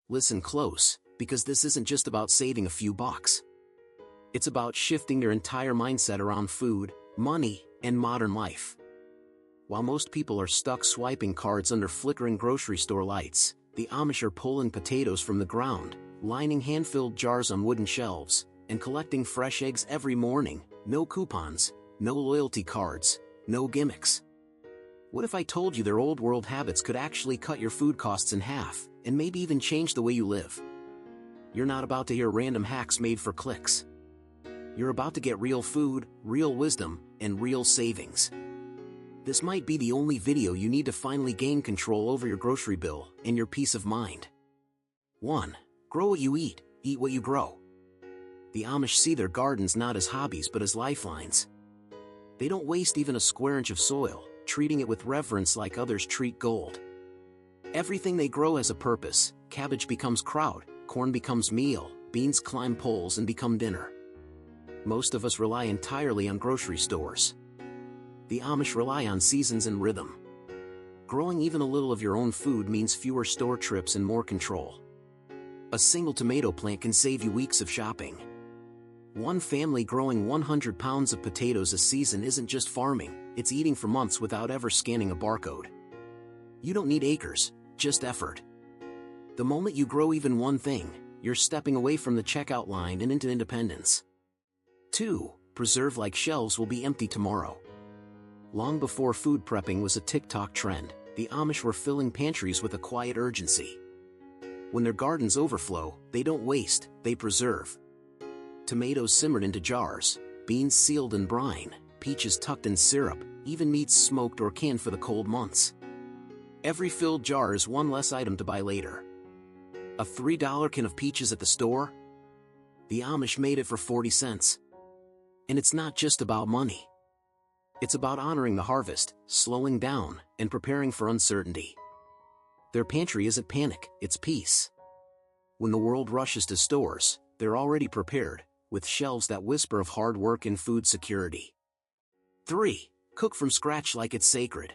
Listen close, because this isn't just about saving a few bucks. It's about shifting your entire mindset around food, money, and modern life. While most people are stuck swiping cards under flickering grocery store lights, the Amish are pulling potatoes from the ground, lining hand-filled jars on wooden shelves, and collecting fresh eggs every morning. No coupons, no loyalty cards, no gimmicks. What if I told you their old world habits could actually cut your food costs in half, and maybe even change the way you live? You're not about to hear random hacks made for clicks. You're about to get real food, real wisdom, and real savings. This might be the only video you need to finally gain control over your grocery bill and your peace of mind. 1. Grow what you eat what you grow. The Amish see their gardens not as hobbies but as lifelines. They don't waste even a square inch of soil, treating it with reverence like others treat gold. Everything they grow has a purpose. Cabbage becomes kraut, corn becomes meal, beans climb poles and become dinner. Most of us rely entirely on grocery stores. The Amish rely on seasons and rhythm. Growing even a little of your own food means fewer store trips and more control. A single tomato plant can save you weeks of shopping. One family growing 100 pounds of potatoes a season isn't just farming, it's eating for months without ever scanning a barcode. You don't need acres, just effort. The moment you grow even one thing, you're stepping away from the checkout line and into independence. 2. Preserve like shelves will be empty tomorrow. Long before food prepping was a TikTok trend, the Amish were filling pantries with a quiet urgency. When their gardens overflow, they don't waste, they preserve. Tomatoes simmered into jars, beans sealed in brine, peaches tucked in syrup, even meats smoked or canned for the cold months. Every filled jar is one less item to buy later. A $3 can of peaches at the store? The Amish made it for 40 cents. And it's not just about money. It's about honoring the harvest, slowing down, and preparing for uncertainty. Their pantry isn't panic, it's peace. When the world rushes to stores, they're already prepared, with shelves that whisper of hard work and food security. 3. Cook from scratch like it's sacred.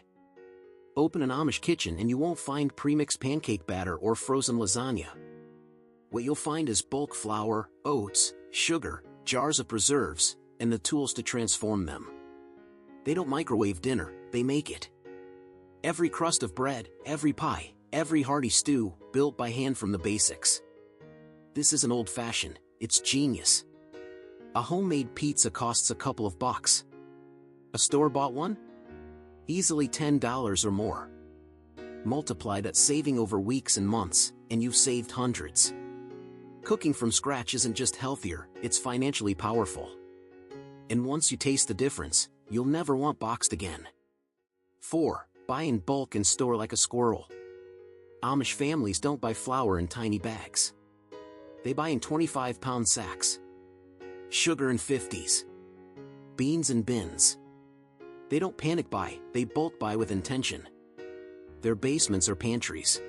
Open an Amish kitchen and you won't find pre-mixed pancake batter or frozen lasagna. What you'll find is bulk flour, oats, sugar, jars of preserves, and the tools to transform them. They don't microwave dinner, they make it. Every crust of bread, every pie, every hearty stew, built by hand from the basics. This isn't old-fashioned, it's genius. A homemade pizza costs a couple of bucks. A store-bought one? Easily $10 or more. Multiply that saving over weeks and months, and you've saved hundreds. Cooking from scratch isn't just healthier, it's financially powerful. And once you taste the difference, you'll never want boxed again. 4. Buy in bulk and store like a squirrel. Amish families don't buy flour in tiny bags. They buy in 25-pound sacks. Sugar in 50s. Beans in bins. They don't panic buy, they bulk buy with intention. Their basements are pantries.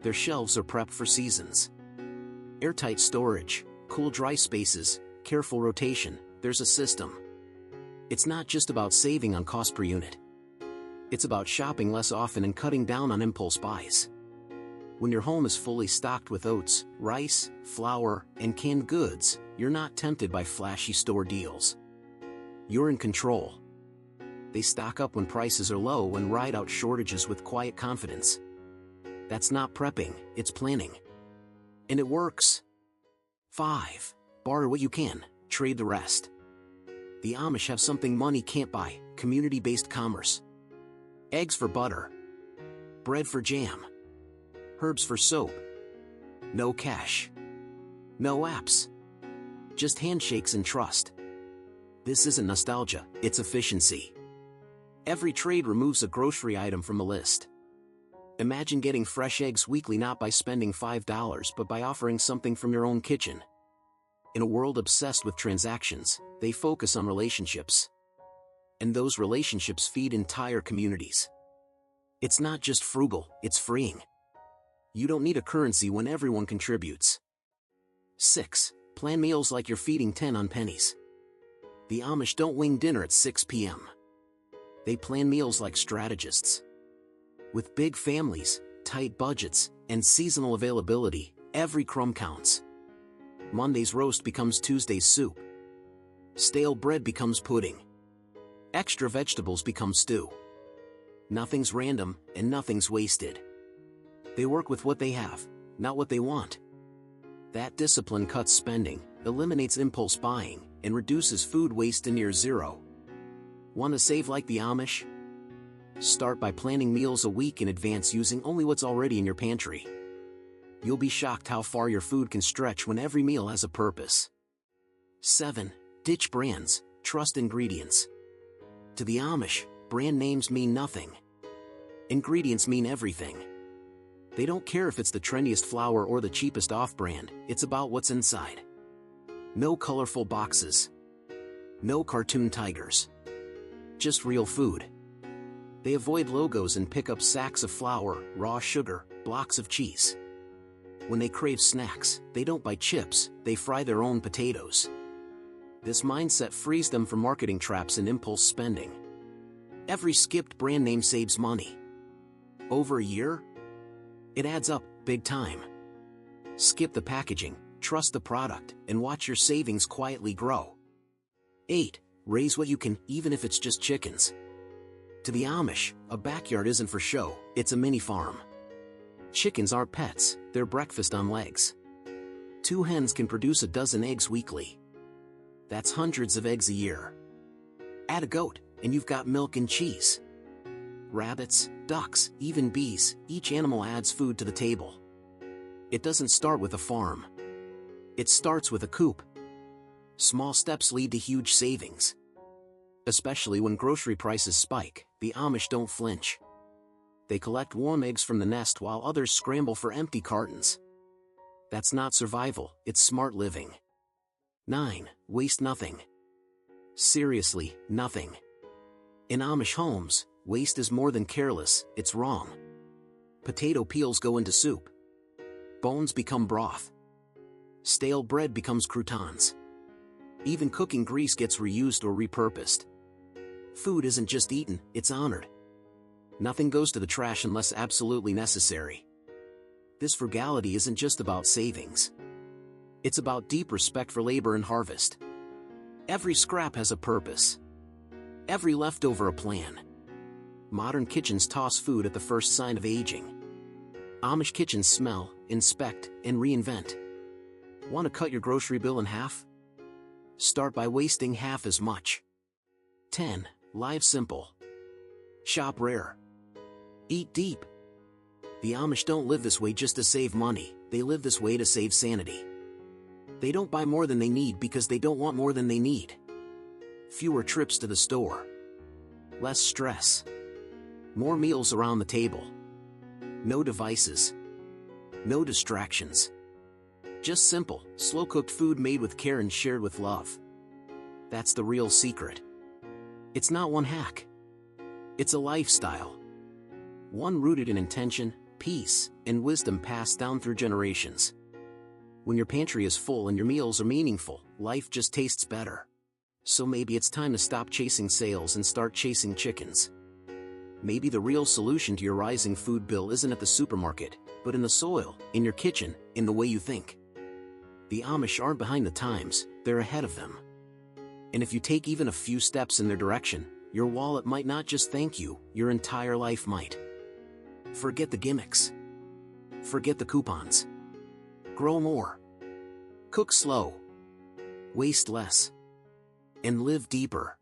Their shelves are prepped for seasons. Airtight storage, cool dry spaces, careful rotation, there's a system. It's not just about saving on cost per unit. It's about shopping less often and cutting down on impulse buys. When your home is fully stocked with oats, rice, flour, and canned goods, you're not tempted by flashy store deals. You're in control. They stock up when prices are low and ride out shortages with quiet confidence. That's not prepping, it's planning. And it works. 5. Barter what you can, trade the rest. The Amish have something money can't buy, community-based commerce. Eggs for butter. Bread for jam. Herbs for soap. No cash. No apps. Just handshakes and trust. This isn't nostalgia, it's efficiency. Every trade removes a grocery item from the list. Imagine getting fresh eggs weekly not by spending $5 but by offering something from your own kitchen. In a world obsessed with transactions, they focus on relationships. And those relationships feed entire communities. It's not just frugal, it's freeing. You don't need a currency when everyone contributes. 6. Plan meals like you're feeding 10 on pennies. The Amish don't wing dinner at 6 p.m. They plan meals like strategists. With big families, tight budgets, and seasonal availability, every crumb counts. Monday's roast becomes Tuesday's soup. Stale bread becomes pudding. Extra vegetables become stew. Nothing's random, and nothing's wasted. They work with what they have, not what they want. That discipline cuts spending, eliminates impulse buying, and reduces food waste to near zero. Want to save like the Amish? Start by planning meals a week in advance using only what's already in your pantry. You'll be shocked how far your food can stretch when every meal has a purpose. 7. Ditch brands, trust ingredients. To the Amish, brand names mean nothing. Ingredients mean everything. They don't care if it's the trendiest flour or the cheapest off-brand, it's about what's inside. No colorful boxes. No cartoon tigers. Just real food. They avoid logos and pick up sacks of flour, raw sugar, blocks of cheese. When they crave snacks, they don't buy chips, they fry their own potatoes. This mindset frees them from marketing traps and impulse spending. Every skipped brand name saves money. Over a year? It adds up, big time. Skip the packaging, trust the product, and watch your savings quietly grow. 8. Raise what you can, even if it's just chickens. To the Amish, a backyard isn't for show, it's a mini farm. Chickens aren't pets, they're breakfast on legs. 2 hens can produce a dozen eggs weekly. That's hundreds of eggs a year. Add a goat, and you've got milk and cheese. Rabbits, ducks, even bees, each animal adds food to the table. It doesn't start with a farm. It starts with a coop. Small steps lead to huge savings. Especially when grocery prices spike, the Amish don't flinch. They collect warm eggs from the nest while others scramble for empty cartons. That's not survival, it's smart living. 9. Waste nothing. Seriously, nothing. In Amish homes, waste is more than careless, it's wrong. Potato peels go into soup. Bones become broth. Stale bread becomes croutons. Even cooking grease gets reused or repurposed. Food isn't just eaten, it's honored. Nothing goes to the trash unless absolutely necessary. This frugality isn't just about savings. It's about deep respect for labor and harvest. Every scrap has a purpose. Every leftover a plan. Modern kitchens toss food at the first sign of aging. Amish kitchens smell, inspect, and reinvent. Want to cut your grocery bill in half? Start by wasting half as much. 10. Live simple. Shop rare. Eat deep. The Amish don't live this way just to save money, they live this way to save sanity. They don't buy more than they need because they don't want more than they need. Fewer trips to the store. Less stress. More meals around the table. No devices. No distractions. Just simple, slow-cooked food made with care and shared with love. That's the real secret. It's not one hack. It's a lifestyle. One rooted in intention, peace, and wisdom passed down through generations. When your pantry is full and your meals are meaningful, life just tastes better. So maybe it's time to stop chasing sales and start chasing chickens. Maybe the real solution to your rising food bill isn't at the supermarket, but in the soil, in your kitchen, in the way you think. The Amish aren't behind the times, they're ahead of them. And if you take even a few steps in their direction, your wallet might not just thank you, your entire life might. Forget the gimmicks. Forget the coupons. Grow more. Cook slow. Waste less. And live deeper.